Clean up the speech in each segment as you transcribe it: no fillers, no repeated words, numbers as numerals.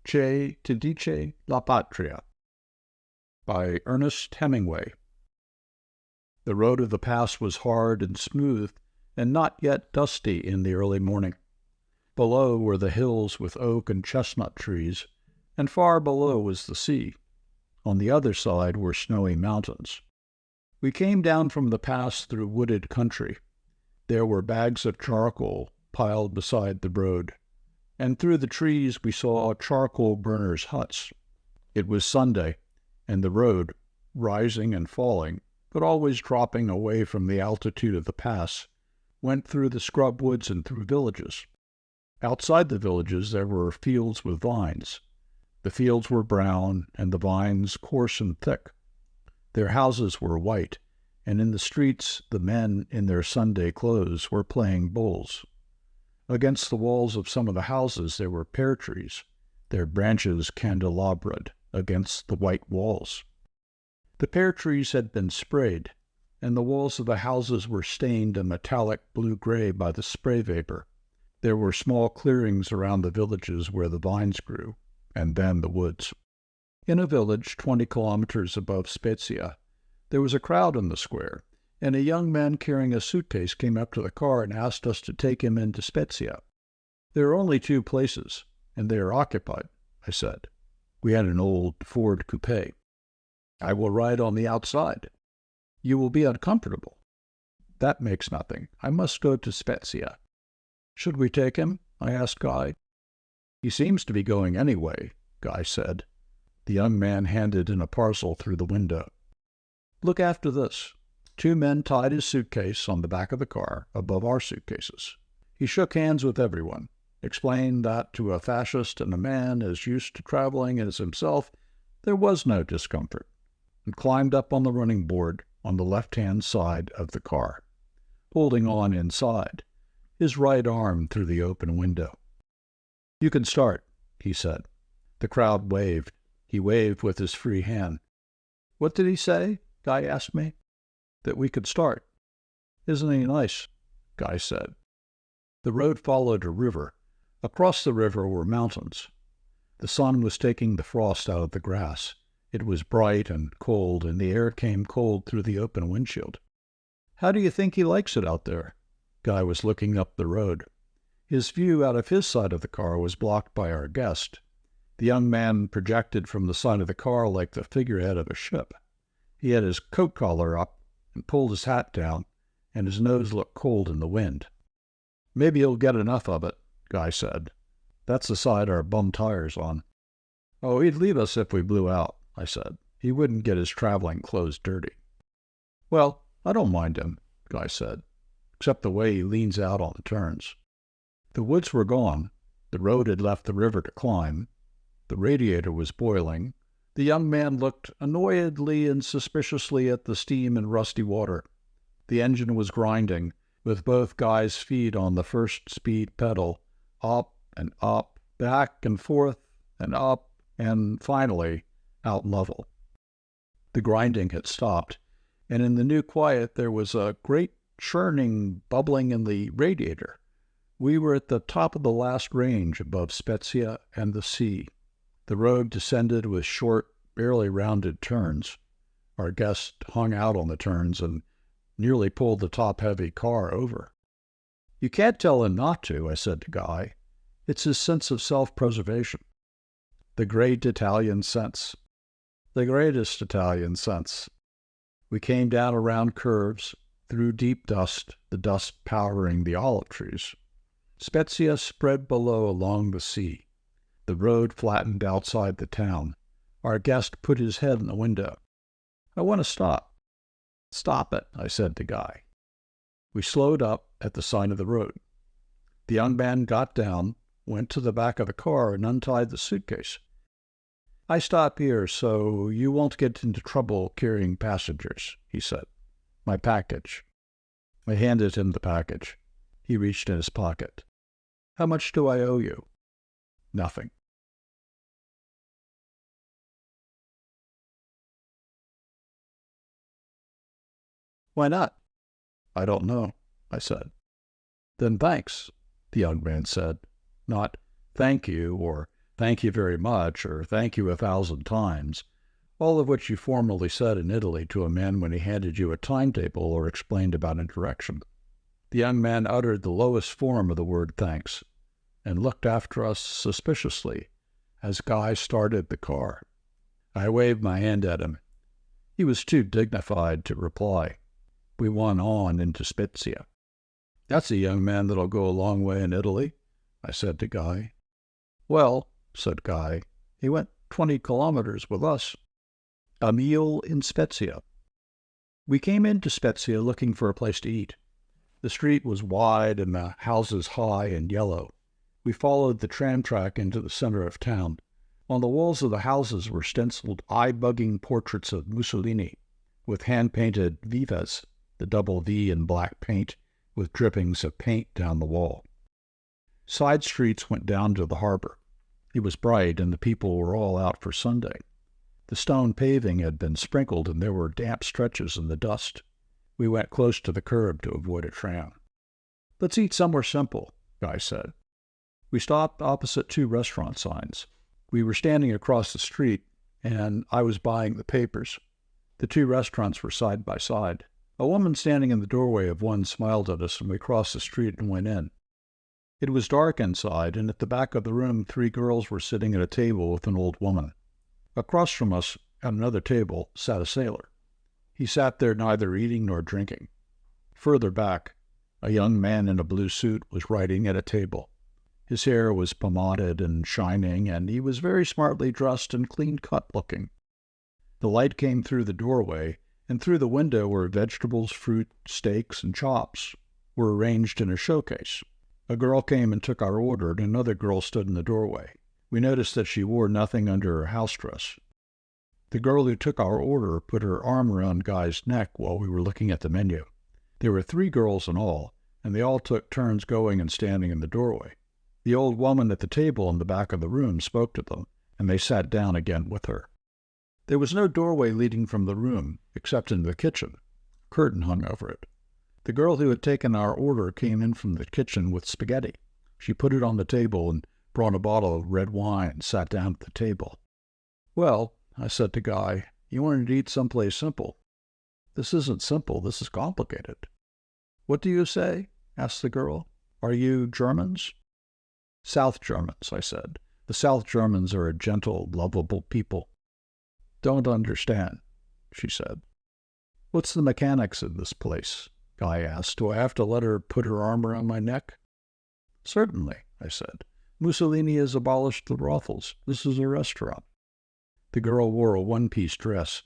Che ti dice la Patria by Ernest Hemingway. The road of the pass was hard and smooth, and not yet dusty in the early morning. Below were the hills with oak and chestnut trees, and far below was the sea. On the other side were snowy mountains. We came down from the pass through wooded country. There were bags of charcoal piled beside the road, and through the trees we saw charcoal burners' huts. It was Sunday, and the road, rising and falling, but always dropping away from the altitude of the pass, went through the scrub woods and through villages. Outside the villages there were fields with vines. The fields were brown, and the vines coarse and thick. Their houses were white, and in the streets the men in their Sunday clothes were playing bowls. Against the walls of some of the houses there were pear trees, their branches candelabraed against the white walls. The pear trees had been sprayed, and the walls of the houses were stained a metallic blue-gray by the spray vapor. There were small clearings around the villages where the vines grew, and then the woods. In a village 20 kilometers above Spezia, there was a crowd in the square, and a young man carrying a suitcase came up to the car and asked us to take him into Spezia. There are only 2 places, and they are occupied, I said. We had an old Ford coupe. I will ride on the outside. You will be uncomfortable. That makes nothing. I must go to Spezia. Should we take him? I asked Guy. He seems to be going anyway, Guy said. The young man handed in a parcel through the window. Look after this. 2 men tied his suitcase on the back of the car above our suitcases. He shook hands with everyone, explained that to a fascist and a man as used to traveling as himself, there was no discomfort, and climbed up on the running board on the left-hand side of the car, holding on inside, his right arm through the open window. You can start, he said. The crowd waved. He waved with his free hand. What did he say? Guy asked me. That we could start. Isn't he nice? Guy said. The road followed a river. Across the river were mountains. The sun was taking the frost out of the grass. It was bright and cold, and the air came cold through the open windshield. How do you think he likes it out there? Guy was looking up the road. His view out of his side of the car was blocked by our guest. The young man projected from the side of the car like the figurehead of a ship. He had his coat collar up and pulled his hat down, and his nose looked cold in the wind. Maybe he'll get enough of it, Guy said. That's the side our bum tire's on. Oh, he'd leave us if we blew out, I said. He wouldn't get his traveling clothes dirty. Well, I don't mind him, Guy said, except the way he leans out on the turns. The woods were gone. The road had left the river to climb. The radiator was boiling. The young man looked annoyedly and suspiciously at the steam and rusty water. The engine was grinding, with both Guy's feet on the first speed pedal, up and up, back and forth and up, and finally out level. The grinding had stopped, and in the new quiet there was a great churning, bubbling in the radiator. We were at the top of the last range above Spezia and the sea. The road descended with short, barely rounded turns. Our guest hung out on the turns and nearly pulled the top-heavy car over. You can't tell him not to, I said to Guy. It's his sense of self-preservation. The great Italian sense. The greatest Italian sense. We came down around curves, through deep dust, the dust powdering the olive trees. Spezia spread below along the sea. The road flattened outside the town. Our guest put his head in the window. I want to stop. Stop it, I said to Guy. We slowed up at the sign of the road. The young man got down, went to the back of the car, and untied the suitcase. I stop here so you won't get into trouble carrying passengers, he said. My package. I handed him the package. He reached in his pocket. How much do I owe you? Nothing. Why not? I don't know, I said. Then thanks, the young man said. Not thank you or "Thank you very much," or "Thank you 1,000 times," all of which you formerly said in Italy to a man when he handed you a timetable or explained about a direction. The young man uttered the lowest form of the word thanks, and looked after us suspiciously as Guy started the car. I waved my hand at him. He was too dignified to reply. We went on into Spezia. "That's a young man that'll go a long way in Italy," I said to Guy. "Well," said Guy, "he went 20 kilometers with us. A meal in Spezia." We came into Spezia looking for a place to eat. The street was wide and the houses high and yellow. We followed the tram track into the center of town. On the walls of the houses were stenciled eye-bugging portraits of Mussolini, with hand-painted vivas, the double V in black paint, with drippings of paint down the wall. Side streets went down to the harbor. It was bright, and the people were all out for Sunday. The stone paving had been sprinkled, and there were damp stretches in the dust. We went close to the curb to avoid a tram. "Let's eat somewhere simple," Guy said. We stopped opposite 2 restaurant signs. We were standing across the street, and I was buying the papers. The 2 restaurants were side by side. A woman standing in the doorway of one smiled at us, and we crossed the street and went in. It was dark inside, and at the back of the room 3 girls were sitting at a table with an old woman. Across from us, at another table, sat a sailor. He sat there neither eating nor drinking. Further back, a young man in a blue suit was writing at a table. His hair was pomaded and shining, and he was very smartly dressed and clean-cut looking. The light came through the doorway, and through the window where vegetables, fruit, steaks, and chops were arranged in a showcase. A girl came and took our order, and another girl stood in the doorway. We noticed that she wore nothing under her house dress. The girl who took our order put her arm around Guy's neck while we were looking at the menu. There were 3 girls in all, and they all took turns going and standing in the doorway. The old woman at the table in the back of the room spoke to them, and they sat down again with her. There was no doorway leading from the room, except into the kitchen. A curtain hung over it. The girl who had taken our order came in from the kitchen with spaghetti. She put it on the table and brought a bottle of red wine and sat down at the table. "Well," I said to Guy, "you wanted to eat someplace simple." "This isn't simple. This is complicated." "What do you say?" asked the girl. "Are you Germans?" "South Germans," I said. "The South Germans are a gentle, lovable people." "Don't understand," she said. "What's the mechanics of this place?" Guy asked. "Do I have to let her put her arm around my neck?" "Certainly," I said. "Mussolini has abolished the brothels. This is a restaurant." The girl wore a one-piece dress.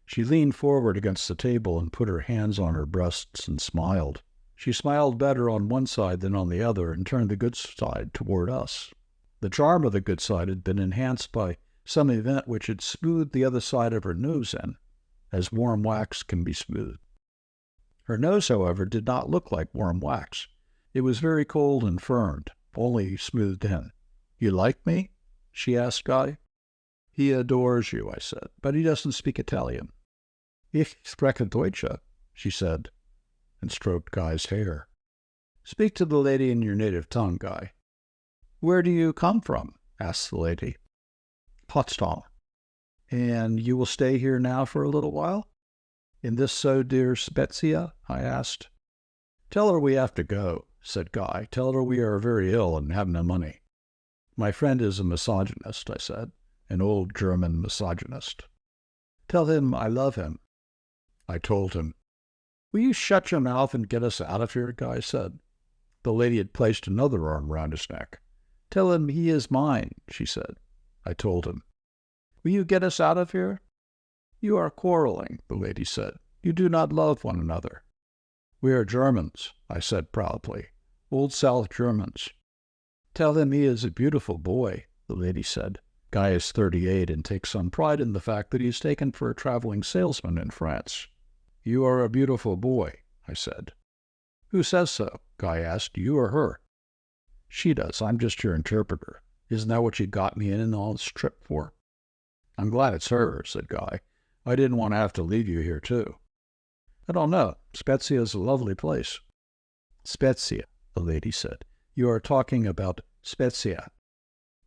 She leaned forward against the table and put her hands on her breasts and smiled. She smiled better on one side than on the other and turned the good side toward us. The charm of the good side had been enhanced by some event which had smoothed the other side of her nose in, as warm wax can be smoothed. Her nose, however, did not look like warm wax. It was very cold and firm, only smoothed in. "You like me?" she asked Guy. "He adores you," I said, "but he doesn't speak Italian." "Ich spreche Deutsche," she said, and stroked Guy's hair. "Speak to the lady in your native tongue, Guy." "Where do you come from?" asked the lady. "Potsdam." "And you will stay here now for a little while?" "In this so dear Spezia?" I asked. "Tell her we have to go," said Guy. "Tell her we are very ill and have no money." "My friend is a misogynist," I said, "an old German misogynist." "Tell him I love him." I told him. "Will you shut your mouth and get us out of here?" Guy said. The lady had placed another arm round his neck. "Tell him he is mine," she said. I told him. "Will you get us out of here?" "You are quarreling," the lady said. "You do not love one another." "We are Germans," I said proudly. "Old South Germans." "Tell him he is a beautiful boy," the lady said. Guy is 38 and takes some pride in the fact that he is taken for a traveling salesman in France. "You are a beautiful boy," I said. "Who says so?" Guy asked. "You or her?" "She does. I'm just your interpreter. Isn't that what you got me in all this trip for?" "I'm glad it's her," said Guy. "I didn't want to have to leave you here, too." "I don't know. Spezia is a lovely place." "Spezia," the lady said. "You are talking about Spezia."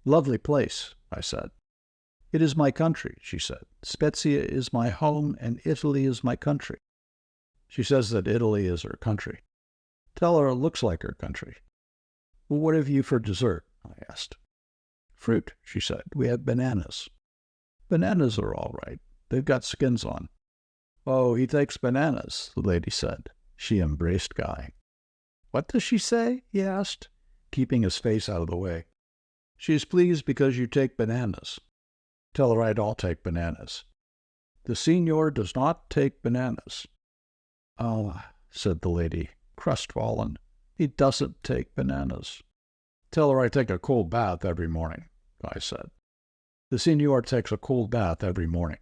Lovely place, I said. It is my country, she said. Spezia is my home, and Italy is my country. She says that Italy is her country. Tell her it looks like her country. Well, what have you for dessert? I asked. Fruit, she said. We have bananas. Bananas are all right. They've got skins on. Oh, he takes bananas, the lady said. She embraced Guy. What does she say? He asked, keeping his face out of the way. She is pleased because you take bananas. Tell her I don't take bananas. The signor does not take bananas. Oh, said the lady, crestfallen. He doesn't take bananas. Tell her I take a cold bath every morning, I said. The signor takes a cold bath every morning.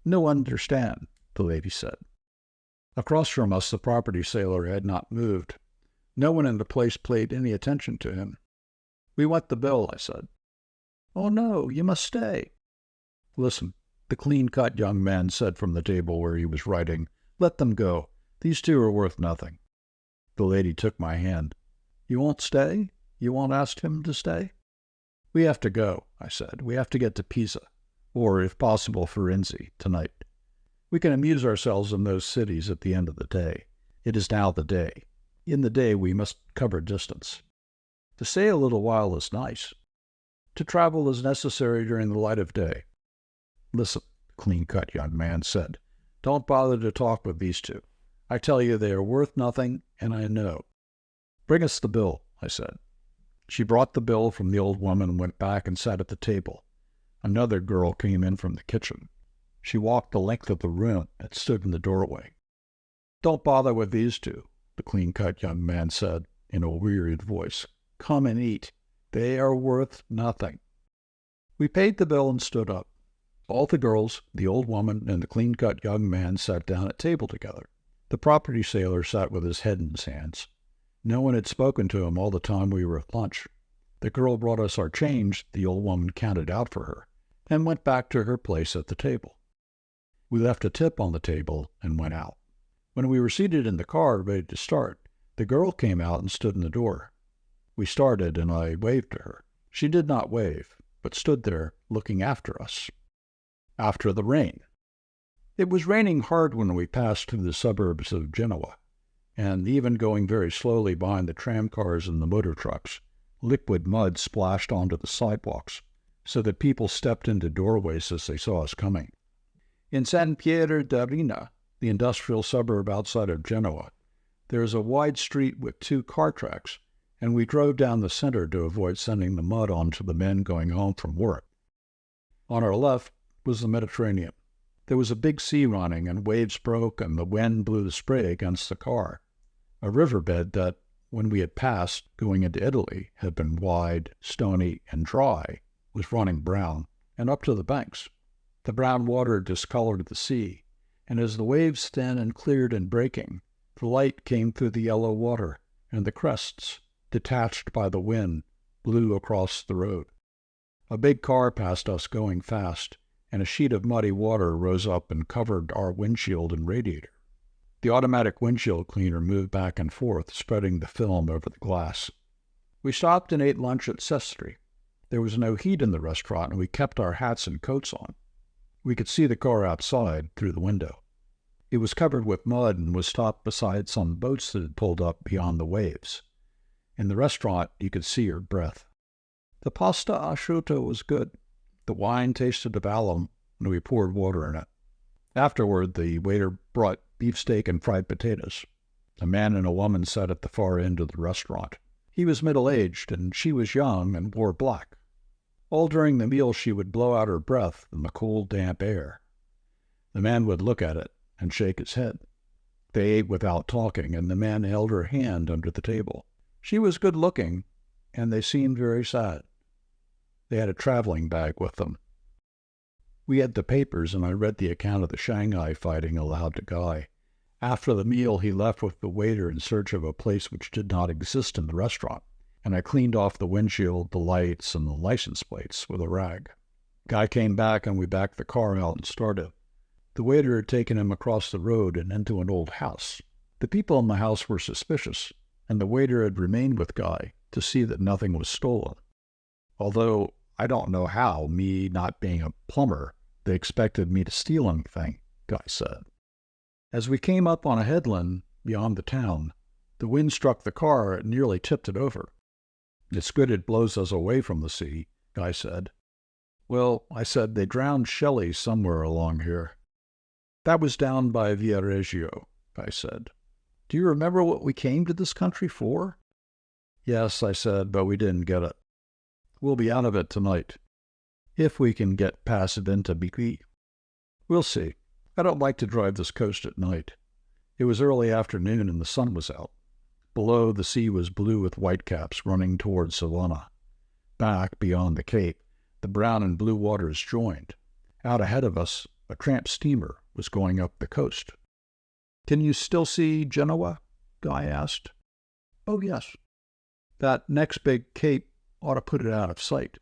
No understand, the lady said. Across from us, the property sailor had not moved. No one in the place paid any attention to him. We want the bill, I said. Oh, no, you must stay. Listen, the clean-cut young man said from the table where he was writing. Let them go. These two are worth nothing. The lady took my hand. You won't stay? You won't ask him to stay? We have to go, I said. We have to get to Pisa, or, if possible, Firenze, tonight. We can amuse ourselves in those cities at the end of the day. It is now the day. In the day we must cover distance. To stay a little while is nice. To travel is necessary during the light of day. Listen, the clean-cut young man said. Don't bother to talk with these two. I tell you they are worth nothing, and I know. Bring us the bill, I said. She brought the bill from the old woman and went back and sat at the table. Another girl came in from the kitchen. She walked the length of the room and stood in the doorway. Don't bother with these two, the clean-cut young man said in a wearied voice. Come and eat. They are worth nothing. We paid the bill and stood up. All the girls, the old woman, and the clean-cut young man sat down at table together. The property sailor sat with his head in his hands. No one had spoken to him all the time we were at lunch. The girl brought us our change the old woman counted out for her, and went back to her place at the table. We left a tip on the table and went out. When we were seated in the car ready to start, the girl came out and stood in the door. We started, and I waved to her. She did not wave, but stood there looking after us. After the rain. It was raining hard when we passed through the suburbs of Genoa, and even going very slowly behind the tramcars and the motor trucks, liquid mud splashed onto the sidewalks, so that people stepped into doorways as they saw us coming. In San Piero d'Arena, the industrial suburb outside of Genoa, there is a wide street with 2 car tracks, and we drove down the center to avoid sending the mud onto the men going home from work. On our left was the Mediterranean. There was a big sea running, and waves broke, and the wind blew the spray against the car. A riverbed that, when we had passed, going into Italy, had been wide, stony, and dry, was running brown, and up to the banks. The brown water discolored the sea, and as the waves thinned and cleared in breaking, the light came through the yellow water, and the crests, detached by the wind, blew across the road. A big car passed us going fast, and a sheet of muddy water rose up and covered our windshield and radiator. The automatic windshield cleaner moved back and forth, spreading the film over the glass. We stopped and ate lunch at Sestri. There was no heat in the restaurant, and we kept our hats and coats on. We could see the car outside through the window. It was covered with mud and was stopped beside some boats that had pulled up beyond the waves. In the restaurant, you could see her breath. The pasta asciutto was good. The wine tasted of alum, and we poured water in it. Afterward, the waiter brought beefsteak and fried potatoes. A man and a woman sat at the far end of the restaurant. He was middle-aged, and she was young and wore black. All during the meal she would blow out her breath in the cold, damp air. The man would look at it and shake his head. They ate without talking, and the man held her hand under the table. She was good-looking, and they seemed very sad. They had a traveling bag with them. We had the papers, and I read the account of the Shanghai fighting aloud to Guy. After the meal, he left with the waiter in search of a place which did not exist in the restaurant, and I cleaned off the windshield, the lights, and the license plates with a rag. Guy came back, and we backed the car out and started. The waiter had taken him across the road and into an old house. The people in the house were suspicious, and the waiter had remained with Guy to see that nothing was stolen. although I don't know how, me not being a plumber, they expected me to steal anything, Guy said. As we came up on a headland beyond the town, the wind struck the car and nearly tipped it over. It's good it blows us away from the sea, Guy said. Well, I said, they drowned Shelley somewhere along here. That was down by Viareggio, Guy said. Do you remember what we came to this country for? Yes, I said, but we didn't get it. We'll be out of it tonight, if we can get past Ventibigli. We'll see. I don't like to drive this coast at night. It was early afternoon and the sun was out. Below, the sea was blue with whitecaps running toward Savannah. Back, beyond the cape, the brown and blue waters joined. Out ahead of us, a tramp steamer was going up the coast. Can you still see Genoa? Guy asked. Oh, yes. That next big cape ought to put it out of sight.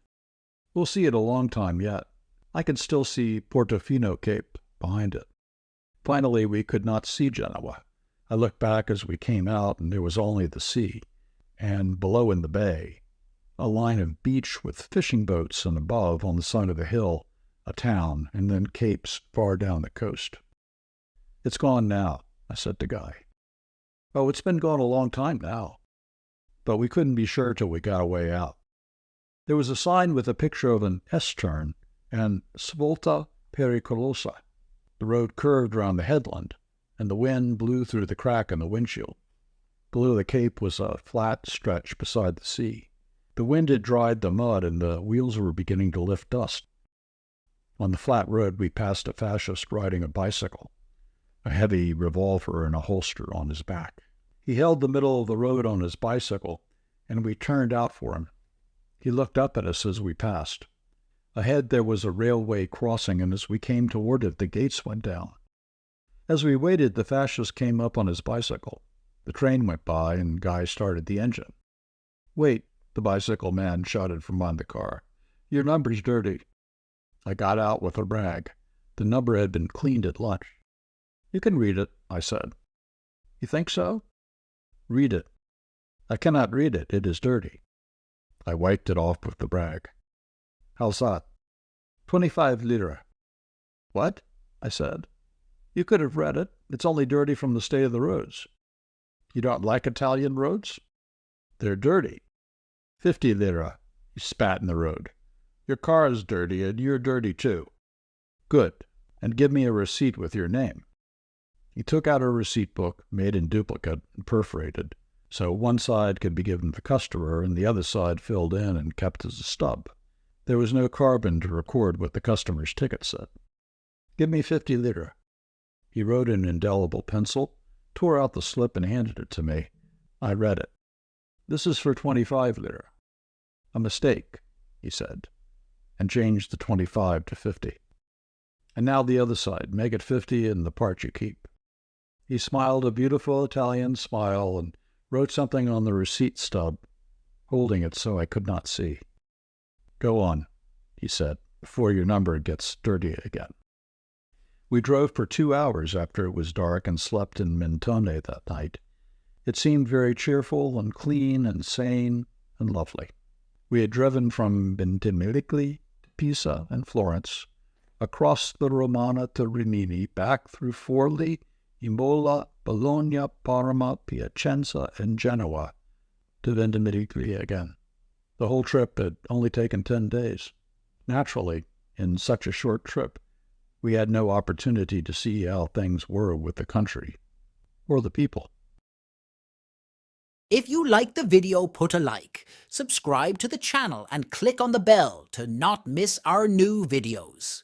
We'll see it a long time yet. I can still see Portofino Cape behind it. Finally, we could not see Genoa. I looked back as we came out, and there was only the sea, and below in the bay, a line of beach with fishing boats, and above, on the side of the hill, a town, and then capes far down the coast. It's gone now, I said to Guy. Oh, it's been gone a long time now. But we couldn't be sure till we got a way out. There was a sign with a picture of an S-turn and Svolta Pericolosa. The road curved around the headland, and the wind blew through the crack in the windshield. Below the cape was a flat stretch beside the sea. The wind had dried the mud, and the wheels were beginning to lift dust. On the flat road we passed a fascist riding a bicycle, a heavy revolver in a holster on his back. He held the middle of the road on his bicycle, and we turned out for him. He looked up at us as we passed. Ahead there was a railway crossing, and as we came toward it, the gates went down. As we waited, the fascist came up on his bicycle. The train went by, and Guy started the engine. Wait, the bicycle man shouted from behind the car. Your number's dirty. I got out with a rag. The number had been cleaned at lunch. You can read it, I said. You think so? Read it. I cannot read it. It is dirty. I wiped it off with the rag. How's that? 25 lira. What? I said. You could have read it. It's only dirty from the state of the roads. You don't like Italian roads? They're dirty. 50 lira. He spat in the road. Your car is dirty, and you're dirty too. Good. And give me a receipt with your name. He took out a receipt book, made in duplicate and perforated, so one side could be given to the customer and the other side filled in and kept as a stub. There was no carbon to record what the customer's ticket said. Give me 50 lira. He wrote in indelible pencil, tore out the slip and handed it to me. I read it. This is for 25 lira. A mistake, he said, and changed the 25 to 50. And now the other side, make it 50 and the part you keep. He smiled a beautiful Italian smile and wrote something on the receipt stub, holding it so I could not see. Go on, he said, before your number gets dirty again. We drove for 2 hours after it was dark and slept in Mentone that night. It seemed very cheerful and clean and sane and lovely. We had driven from Ventimiglia to Pisa and Florence, across the Romana to Rimini, back through Forli, Imola, Bologna, Parma, Piacenza, and Genoa, to Ventimiglia again. The whole trip had only taken 10 days. Naturally, in such a short trip, we had no opportunity to see how things were with the country or the people. If you liked the video, put a like, subscribe to the channel, and click on the bell to not miss our new videos.